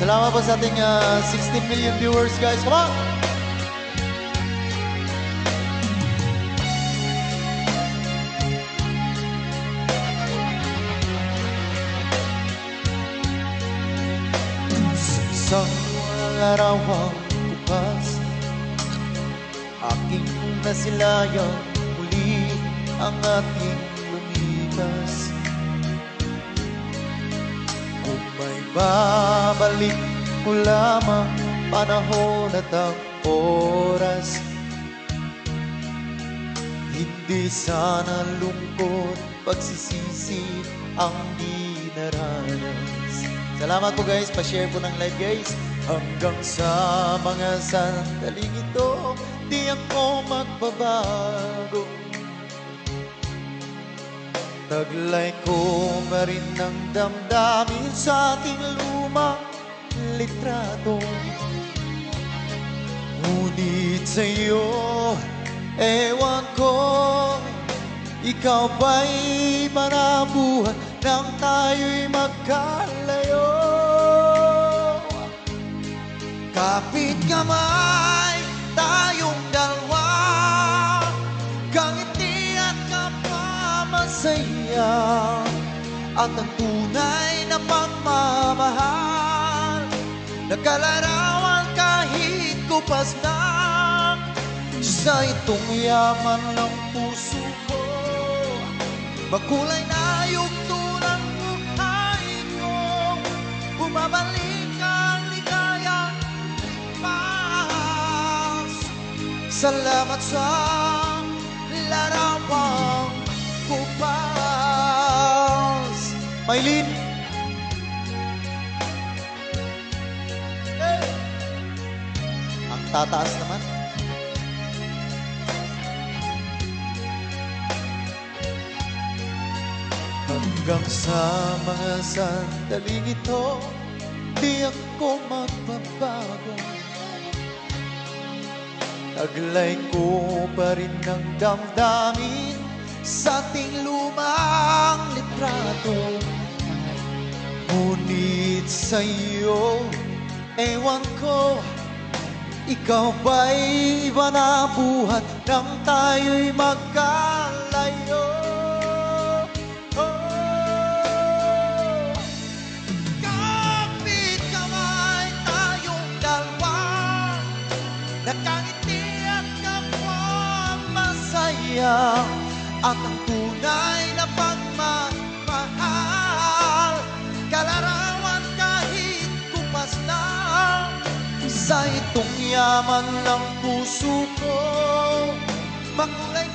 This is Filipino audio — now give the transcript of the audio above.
Salamat po sa ating 16 million viewers, guys. Come on! Sa isang larawang kupas, aking nasilayang muli ang ating lumipas. Kung may babalik mo lamang panahon at ang oras, hindi sana lungkot, pagsisisi ang dinaranas. Salamat po guys, pa-share po ng live guys. Hanggang sa mga sandaling ito, di ako magbabago. Taglay ko pa rin ang damdamin sa ating lumang litrato. Ngunit sa'yo, ewan ko, ikaw ba'y manabuhat nang tayo'y magkalayo? Kapit kamay, tayong dalawa, kangiti at kapamamasaya, at ang tunay na pagmamahal, nagkalarawan kahit kupas na sa itong yaman ng puso ko. Makulay na yugto ng buhay ko, bumabalik ang ligayang paz. Salamat sa larawang kupas. Maylin, ang tataas naman. Hanggang sa mga sandaling ito, di ako magbabago. Taglay ko pa rin ang damdamin sa ating lumang litrato. Ngunit sa'yo, ewan ko, ikaw ba'y iba na buhat nang tayo'y magkalayo? Nakangiti at kapwa-masaya, at ang tunay na pagmamahal, kalarawan kahit kupas lang sa itong yaman ng puso ko. Makulay